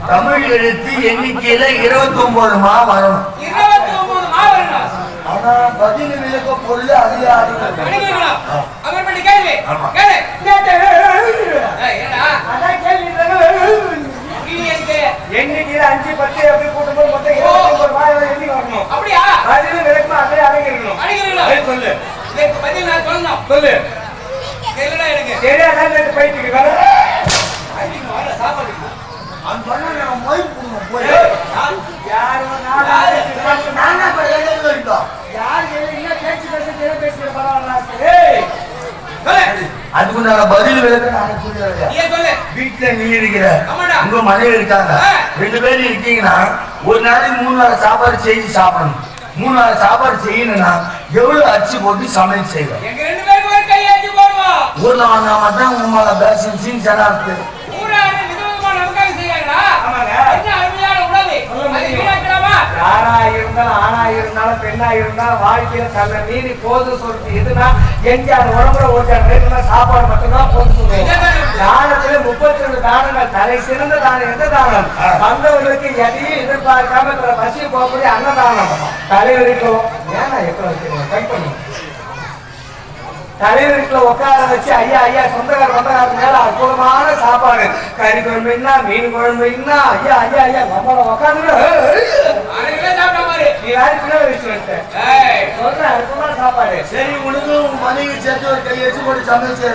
தமிழ் எழுத்து எண்ணிக்கையில 29 மா வரணும். 29 மா வரணும். ஆனா பதில் விளக்க பொருள் அதுல அடிக்கலாம். அவர் பண்ணி கேள்வி. கேளு. ஏடா அத கேள்வி எண்ணிக்கையில 5 10 அப்படி கூட்டும்போது மொத்தம் 29 மா எண்ணி வரணும். அப்படியா? பதில் விளக்கமா அப்படியே அடங்கிரணும். அடங்கிரணும். சொல்லு. இதுக்கு பதில் நான் சொல்லணும். சொல்லு. கேளுடா எனக்கு. சரியா நான் போயிட்டு வர. ஐயோ வாடா சாப்பாடு. அந்த பண்ண நான் மொய் போறோம் போய். யாரோ நானா பையல இருக்கோம். யார் என்ன பேச்சு பரவாயில்லை. ஏய் அதுக்கு நான் பதில் விளக்க நான் சொல்றேன். நீ சொல்லு. வீட்ல நீ இருக்கிற. ஆமாடா. உங்க மனைவி இருக்காங்க. 2 பேரும் இருக்கீங்கன்னா ஒரு நாளைக்கு 3 வேளை சாப்பாடு செஞ்சு சாப்பிடணும். 3 வேளை சாப்பாடு செய்யணும்னா எவ்வளவு அரிசி போட்டு சமையல் செய்வோம்? எங்க 2 பேருக்கு ஒரு கை அரிசி போடுவோம். ஒரு நாள் நான் மட்டும் உங்களை பேசி சனாத்து ஊரான விதவிதமா நமக்காக செய்யாங்களா? ஆமாங்க. என்ன அருமையான உணவு. அது வீணாக்கலாமா? யாரா இருந்தாலும் ஆணா இருந்தாலும் பெண்ணா இருந்தாலும் வாழ்க்கையில தன்னை மீறி போது சொல்லிட்டு எதுனா எஞ்சாறு உடம்புல ஓட்டாங்க சாப்பாடு மட்டும்தான் போது சொல்லுவோம். தானத்துல 32 தானங்கள் தலை சிறந்த தானம் எந்த தானம்? வந்தவர்களுக்கு எதையும் எதிர்பார்க்காம பசி போகக்கூடிய அன்னதானம். தலைவருக்கும் ஏன்னா எப்ப வச்சுருவோம் கை பண்ணுவோம். தலைவருக்குள்ள உட்கார வச்சு ஐயா ஐயா சொந்தக்கார மேல அற்புதமான சாப்பாடு. கறி குழம்பு என்ன மீன் குழம்பு என்ன ஐயா ஐயா ஐயா நம்மள உட்காந்து நீ யாருக்குள்ள வச்சு சொல்ற அற்புதமான சாப்பாடு. சரி உனக்கு உங்க மனைவி சேர்த்து ஒரு கை வச்சு போட்டு சமைச்சு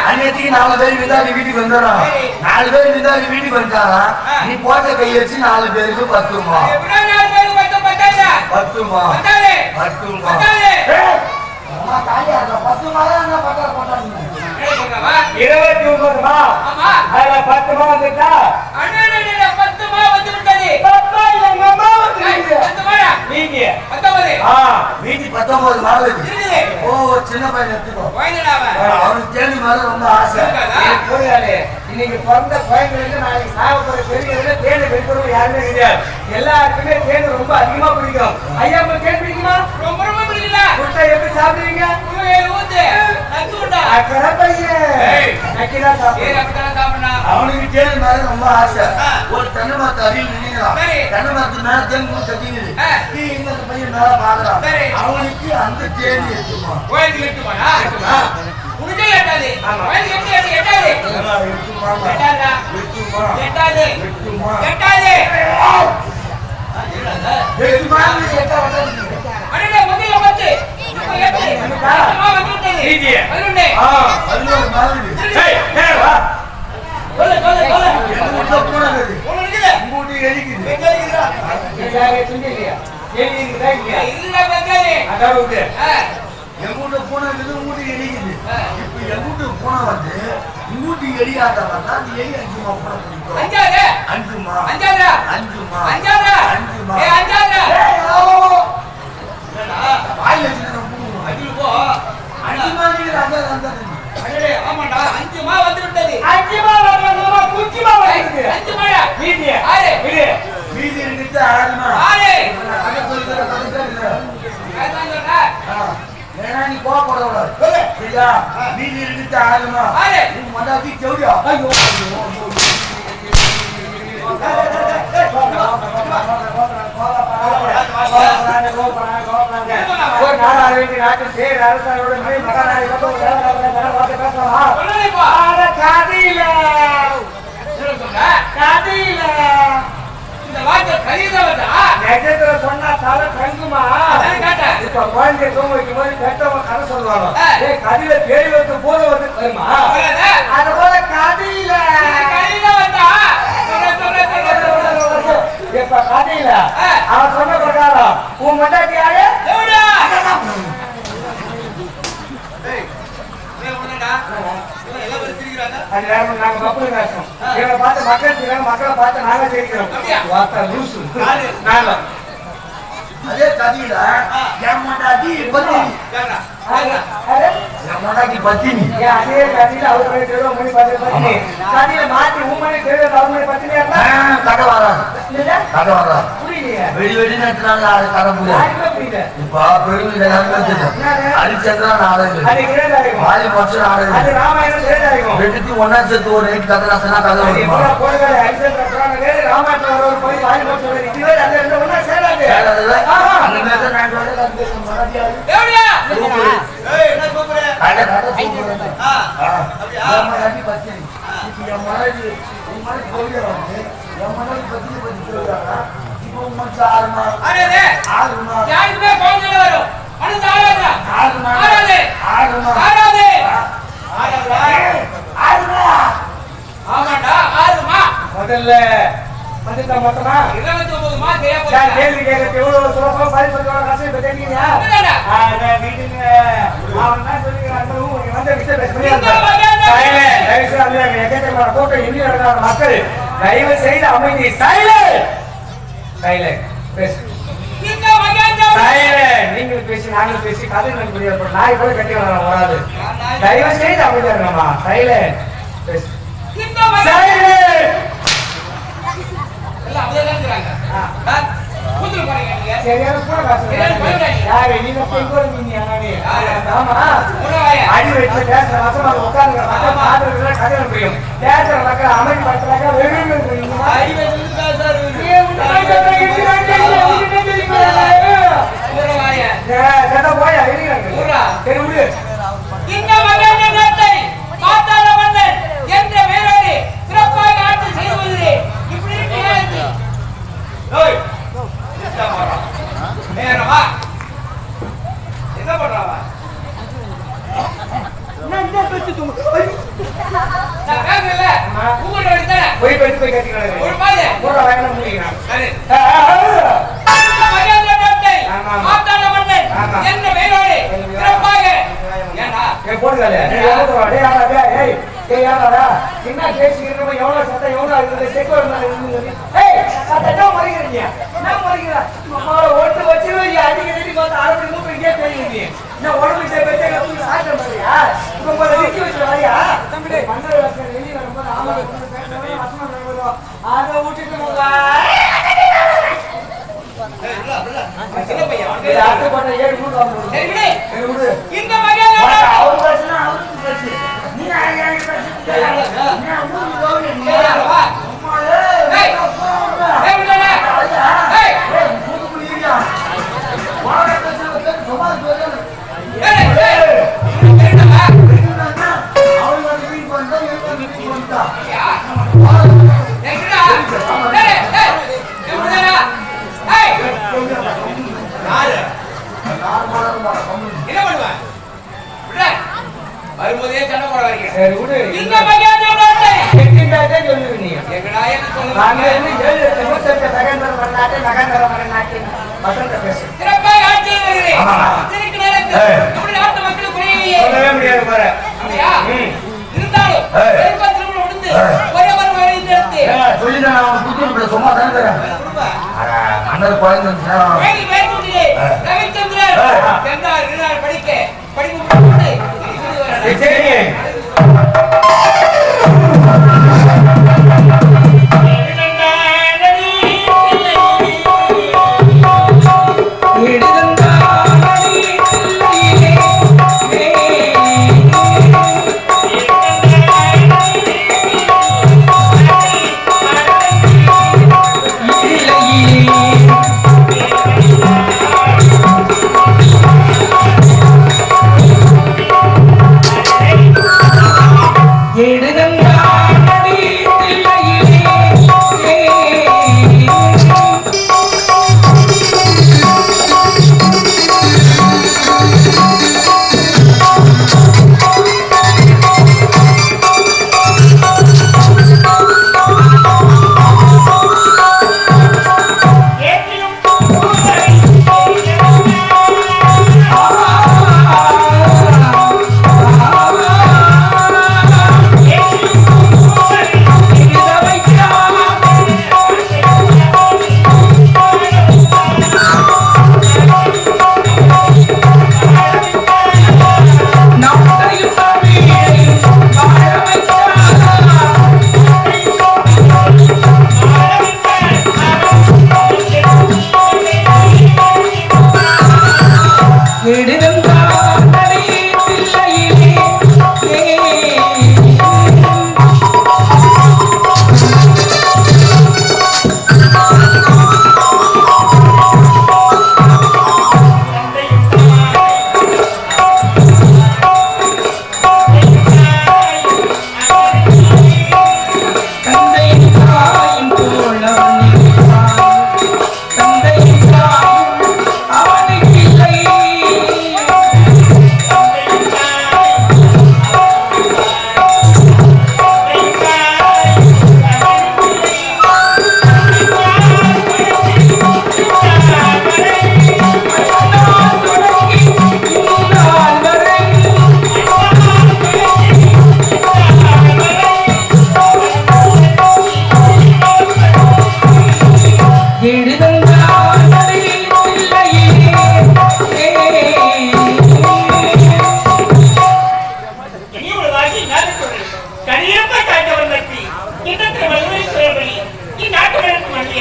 அன்னைக்கு 4 பேர் விதாதி வீட்டுக்கு வந்துடுறான். 4 பேர் விதாதி வீட்டுக்கு வந்துட்டாங்க. நீ போட்ட கை வச்சு 4 பேருக்கு 10 மா 10 மா 10 மா காலியா 10 மா என்ன பட்டா போட்டாங்க 29 மா. அதுல 10 மா வந்துட்டா 10 மா வந்து விட்டது. பாப்பா எங்க அம்மா வந்து 10 மாடா நீங்க 19 மீதி 19 மா இருக்குது. ஓ சின்ன பையன் எடுத்துக்கோ. வாங்கிடலாமா? அவனுக்கு தேடி மேல ரொம்ப ஆசை. போயாரு இன்னைக்கு பிறந்த குழந்தைகளுக்கு நாளைக்கு சாப்பிட பெரியவங்க தேனை பெருக்கிறவங்க யாருமே கிடையாது. எல்லாருக்குமே தேன் ரொம்ப அதிகமா பிடிக்கும். ஐயா உங்களுக்கு தேன் பிடிக்குமா? ரொம்ப ரொம்ப பிடிக்கல. கொடுத்தா எப்படி சாப்பிடுவீங்க? அவனுக்கு தேன் மேல ரொம்ப ஆசை. ஒரு தென்னை மரத்து அடியில் நினைக்கிறான். தென்னை மரத்து மேல தேன் கூட கட்டிக்குது. இந்த பையன் மேல பாக்குறான். அவனுக்கு அந்த தேன் இருக்குமா? கோயிலுக்கு எட்டுமாடா? உனக்கே எட்டாது. கோயிலுக்கு எட்டாது. எங்கூட்ட பூனை ஊட்டி எரிக்குது. இப்ப எங்கூட்டு பூனை வந்து ஊட்டி எரியாதவன் தான் அந்த எரி 5 மா பூனை பிடிக்கும். 5 மா 5 மா 5 மா வாயில அஞ்சு போ 5 மா நீங்க அந்த ஆமாண்டா 5 மா வந்து விட்டது. 5 மா வரணுமா குச்சி மா வருது. 5 மாடா மீதி ஆறு மீதி இருக்கு 6 மா ஆறு ஏன்னா நீ கோவப்படக்கூடாது. சரியா? மீதி இருக்கு 6 மா நீ மண்டாட்டி செவியா? ஐயோ சொன்னா தலை தங்குமா? இப்ப குழந்தைய தூங்க வைக்கும் போது பெற்றவங்க கதை சொல்லுவாங்க. கதையில பேய் வந்து போத வந்து வருமா? அது போல கதையில இப்ப கதையில அவன் சொன்ன பிரகாரம் உன் மண்டாட்டி யாரு? நாங்க கப்பல் பேசுறோம். இவரை பார்த்து மக்கள் செய்யறாங்க, மக்களை பார்த்து நாங்க செய்கிறோம். அதே கதையில என் மண்டாட்டி பத்தினி. என் மண்டாட்டி பத்தினி. அதே கதையில அவர் மணி தேவை மணி பத்தினி. கதையில மாத்தி உன் மணி தேவை அவர் மணி பத்தினி கதை வராது. கதை வராது. புரியலையே. வெடி வெடி நேரத்துல அது கதை புரியாது. இப்ப பெருமை அரிச்சந்திரா நாடகம் வாலி பட்ச நாடகம் ரெண்டுத்தையும் ஒன்னா சேர்த்து ஒரு நைட் கதை கதை வருமா? நம்ம கட்டி பத்தி இப்ப என் மனைவி உன் மனைவி கோவிலுக்கு என் மனைவி பத்தி சொல்றாங்க. இப்போ உன் மனசு 6 மாதம் 6 மாதம் யாருக்குமே கோவம் வரும். அடுத்து ஆறாதா 6 மாதம் ஆறாதே 6 மாதம் ஆறாதே ஆமாண்டா 6 மா முதல்ல வந்துட்டா மொத்தமா 29 மா சரியா சார் போச்சு. கேள்வி கேட்கறது எவ்வளவு சுலபமா பதில் சொல்லுவாங்க கஷ்டம் இப்ப தெரியுங்க. வீட்டுல அவன் என்ன சொல்லிக்கிறான் வந்து விஷயம் பேச முடியாது. கூட்டம் இந்திய நடக்காத மக்கள் தயவு செய்து அமைதி இந்த மகேந்திர நீங்கள் பேசி நாங்கள் பேசி கதை புரியாது நாய் கூட கட்டி வராது. தயவு செய்து அமைதியா இருக்கமா சைலண்ட் இந்த மகேந்திர எல்லாம் அப்படியே தான் இருக்காங்க. கூத்துற போறீங்க நீங்க. சரியான கூட யாரு நீங்க பெண்கோள் ஆமா அடி வச்சு பேசுற வசமாக உட்கார்ந்து மக்கள் கதை புரியும். பேசுற மக்கள் அமைதி படுத்துறாங்க அடி வெச்சு பேசாரு. இந்த மகேந்திரத்தை மாத்தாத மன்னன் என்ற பெயரோடு சிறப்பாக ஆட்சி செய்து வருகிறே. இப்படி இருக்கு. ஓய் நேரமா என்ன பண்றாவா? நான் பேசல உங்களோட எடுத்தா போய் கட்டிக்கிறாங்க ஒரு பாரு கூட வேணா முடியணும். சரி மகேந்திரத்தை மாத்தாத மன்னன் என்ற பெயரோடு சிறப்பாக ஏண்டா போடுங்க என்ன பேசிக்கிறோம் எவ்வளவு சத்தம் எவ்வளவு செக்கோடு மறிக்கிறீங்க என்ன மறிக்கிறா ஓட்டு வச்சு அடிக்கடி பார்த்து அரைப்படி மூட்டு இங்கே தெரியுங்க என்ன உடம்பு பேச்சு சாட்டம் மாதிரியா இப்ப நிறுத்தி வச்சு வரையா மண்டல வெளியே வரும்போது அதை விட்டுட்டு சின்ன பையன் இந்த மகேந்திர வரும்போதே சண்டை போட வரீங்க. சரி விடு இந்த மகேந்திரத்தை எங்கிட்டாதே சொல்லுவீங்க எங்கடா என்ன நாங்க சொல்லுங்க? வந்து 7 நிமிஷத்துக்கு நகந்தர மரணாட்டி வசந்த பேசு சிறப்பாக ஆட்சி செய்கிறேன். ஆமா. இதற்கு நேரத்தில் நம்முடைய நாட்டு மக்களுக்கு புரியவில்லையே. சொல்லவே முடியாது பாரு. அப்படியா? இருந்தாலும் பெரும்பாலும் முடிந்து ஒரே ஒரு வழி நிறுத்தி சொல்லிதான் நான் குடுத்து சும்மா தானே தரேன். அண்ணன் குழந்தை வேலை மேற்கொண்டிலே ரவிச்சந்திரன் சென்றார் இருந்தார் படிப்பு முடித்து சரி Hey!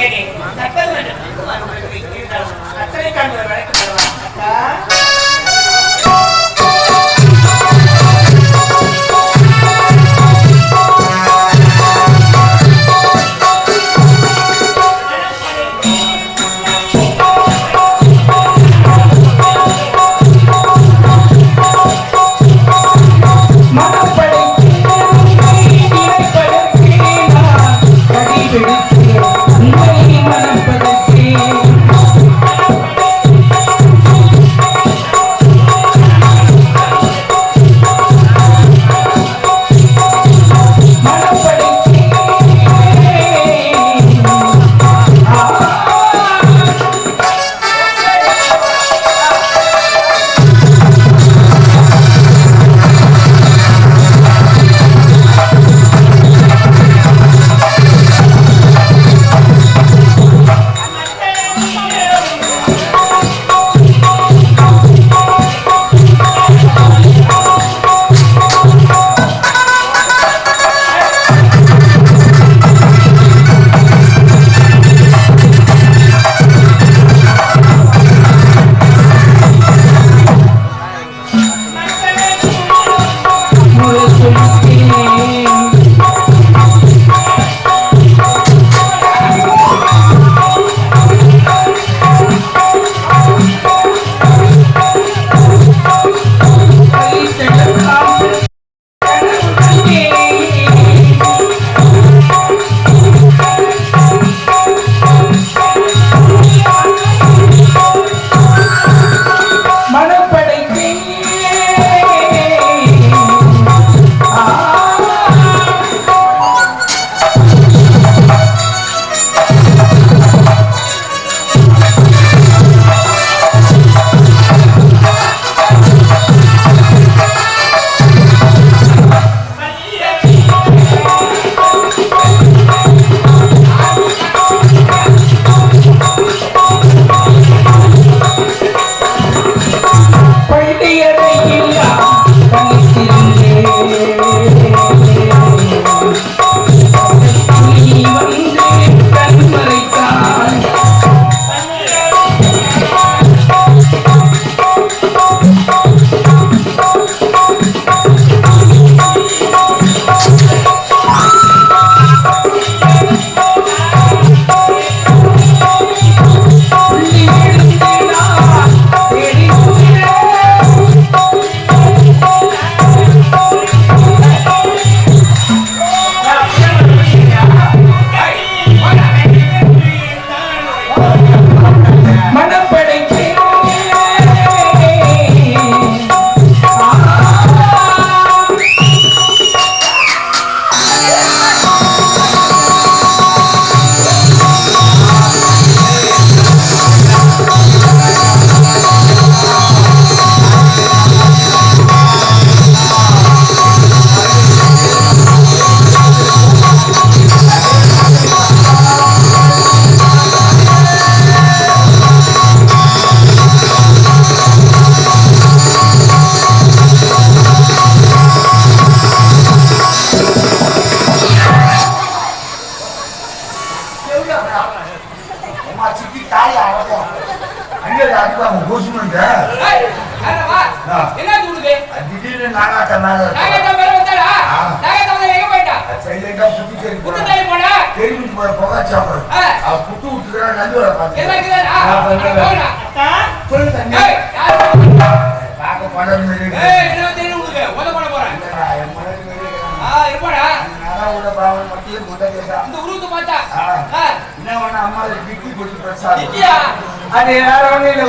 ஏடி கட்டல் வேண்டும் அத்தனை காண்பது வழக்கு தருவாங்க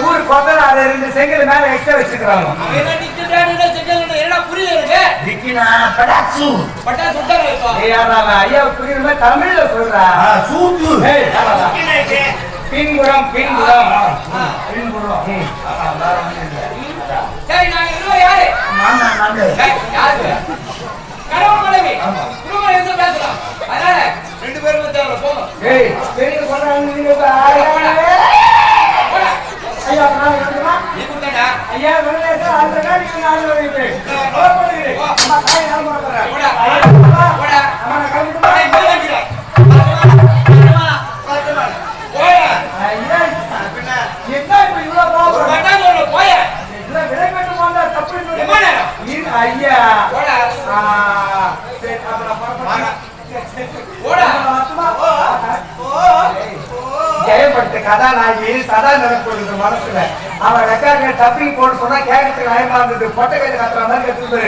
ஊருக்கு பக்கம் அதை 2 செங்கல் மேல எக்ஸ்ட்ரா வச்சுக்கிறாங்க. ஐயா புரியுற தமிழ்ல சொல்றா பின்புறம் பின்புறம் பின்புறம். சரி நாங்க இன்னும் யாரு கடவுள் மனைவி குடும்பம் எந்த பேசலாம். அதனால 2 பேரும் தேவை போதும். பெரிய சொல்றாங்க ஐயா நீ கொடுத்தா ஐயா வெள்ளேசா அந்த காரியம் நான் வைக்கிறேன். அம்மா காய் நான் போறேன். போடா போடா அம்மா கழுத்து போடா. கதாநாயகி சதா நினைப்படுது மனசுல. அவன் ரெக்கார்டு டப்பிங் போட்டு சொன்னா கேட்கறதுக்கு பயமா இருந்தது. பொட்டை கையில கத்துற மாதிரி கத்துது.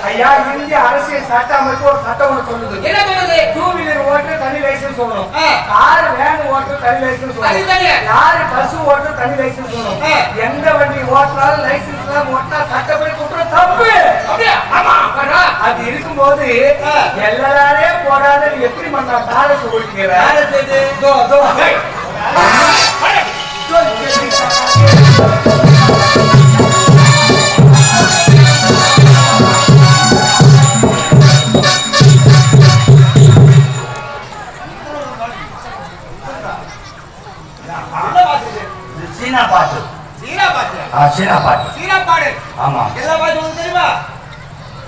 ஐயா, இந்திய அரசியல் சட்ட அமைப்பு ஒரு சட்டம் ஒன்று சொல்லுது. என்ன சொல்லுது? 2 வீலர் ஓட்டு தனி லைசன்ஸ் சொல்லணும், கார் வேன் ஓட்டு தனி லைசன்ஸ் சொல்லணும், லாரி பஸ் ஓட்டு தனி லைசன்ஸ் சொல்லணும். எந்த வண்டி ஓட்டினாலும் லைசன்ஸ் எல்லாம் ஓட்டினா சட்டப்படி குற்றம் தப்பு. அது இருக்கும்போது எல்லாரே போடாத எப்படி பண்ணா தார சொல்லிக்கிற சீனா பாட்டு. ஆமா,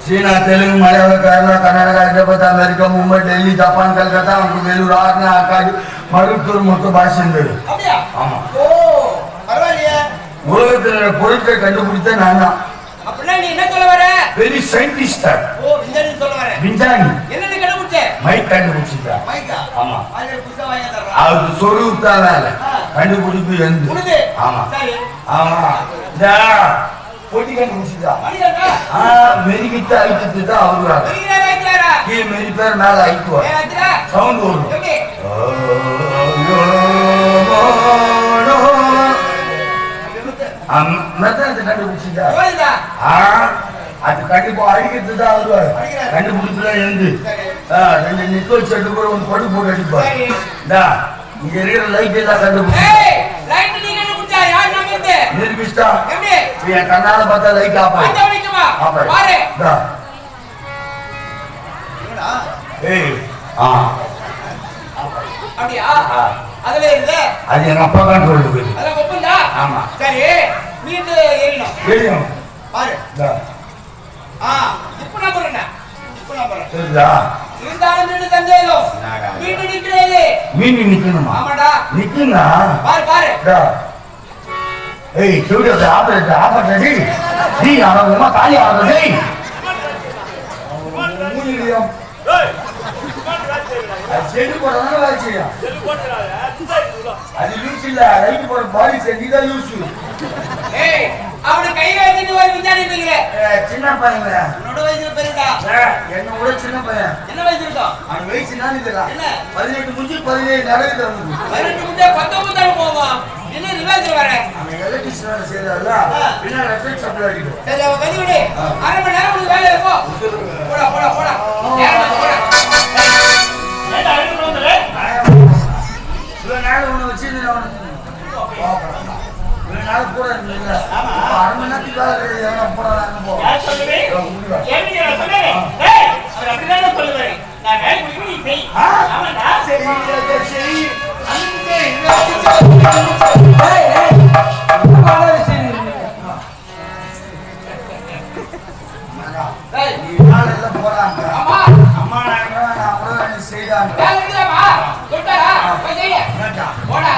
சீனா, தெலுங்கு, மலையாளம், கேரளா, கர்நாடகா, ஹைதராபாத், அமெரிக்கா, மும்பை, டெல்லி, ஜப்பான், கல்கத்தா, வேலூர், ஆர்னா, ஆக்காடு, மருத்தூர் மொத்த பாஷை இருந்தது. ஆமா, உலகத்தில் பொருட்கள் கண்டுபிடித்த நான் தான். பெரிய சயின்டிஸ்ட், விஞ்ஞானி. மைக் கண்டுபிடிச்சிட்டா. ஆமா, அவருக்கு சொருத்தா வேலை கண்டுபிடிப்பு எந்த. ஆமா ஆமா, பொட்டி கண்டுபிடிச்சிட்டா. மெரிக்கிட்டு அழிச்சிட்டு தான் அவரு கீழே மெரிப்பார், மேல அழிக்குவார், சவுண்ட் வரும். கண்டுபிடிச்சிட்டா. அது கண்டிப்பா அடிக்கிறது தான் வருவார். கண்டுபிடிச்சுதான் எழுந்து 2 நிக்கோல் செட்டு கூட ஒன்று படு போட்டு அடிப்பார். இங்க இருக்கிற லைட் எல்லாம் கண்டுபிடிச்சா என் கண்ணால பார்த்தா லைட் ஆப்பா. அது எங்க அப்பா தான் சொல்லுது. ஆமா, சரி, மீன் நிக்கணுமா? நிக்குங்க. ஏய், சொல்றது ஆபத்து ஆபத்து. நீ அவன் காலி ஆகுது. செடி போடுறதுனால அது யூஸ் இல்ல, லைட் போட பாடி செடிதான் யூஸ். அவனு கை வச்சுட்டு ஒரு விஞ்ஞானி சின்ன பையன், என்னோட வயசுல பெரியடா. என்ன விட சின்ன பையன். என்ன வயசு இருக்கும்? அவன் வயசு என்ன 18 முடிஞ்சு 17 நடக்குது. 18 முடிஞ்சு 19 போவோம். என்ன ரிவாஜ் வர? அவன் எலக்ட்ரிஷியன் வேலை செய்யறாருல, பின்ன எலக்ட்ரிக் சப்ளை அடிக்கும். சரி, அவன் கதி விடு. 1/2 மணி நேரம் உனக்கு வேலை இருக்கும். போடா போடா போடா. போடா. ஏடா அழுது வந்தல? இவ்வளவு நாள் ஒண்ணு வச்சிருந்தேன் அவனுக்கு. இவ்வளவு நாள் கூட இல்ல. ஆமா, 1/2 மணி நேரத்துக்கு வேலை எவன போறாங்க போ. யார் சொல்லுவே? ஏன் நீ சொல்லுவே? ஏய், அவர் அப்படிதான் சொல்லுவாரு. நான் வேலை முடிவு நீ செய். ஆமாடா. சரி சரி. அங்கே ஏய் ஏய், பாட விஷயம் ஏய், நீ நாள் எல்லாம் போறாங்க. அம்மா அம்மா நான் அப்புறம் நீ செய்றாங்க. வேலை இருக்குதாமா? தொட்டாரா? போய் செய்ய. போடா.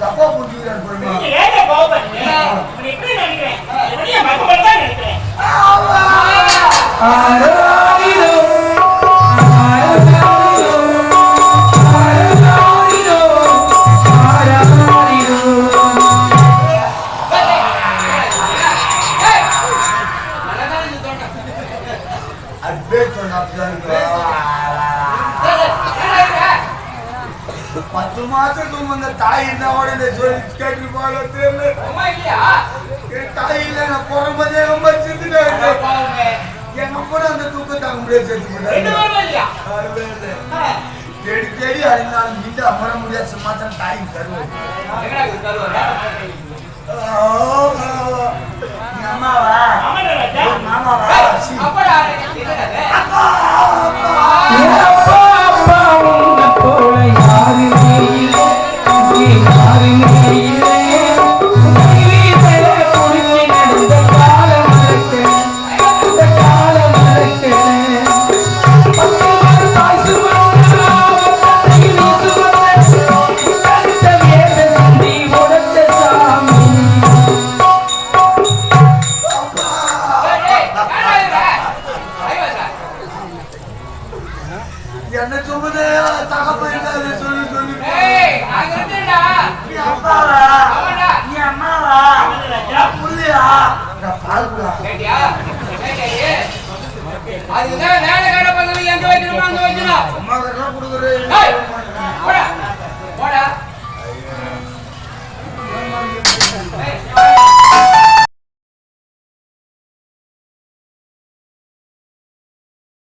தப்பா புரிஞ்சுக்கிறார் போறீங்க. நீ ஏங்க கோவப்படுறீங்க? நீ எப்படி நினைக்கிறேன்? எப்படியா மகன் தான் நினைக்கிறேன். அது பேர் சொன்னா 10 மாசத்துக்கு முன்ன தாய் இருந்தாவோட இந்த சொல்லி கேட்டு போல தெரியல. அம்மா இல்லையா? தாய் இல்ல, நான் போறம்போதே ரொம்ப செத்துட்டேன். எங்க கூட அந்த தூக்கம் தாங்க முடியாது, செத்து போட்டேன். தேடி தேடி அறிந்தாலும் இந்த அமர முடியாது. சும்மா தான் தாய் தருவேன். அம்மாவா மாமாவா அப்படா கொடுக்குறேன்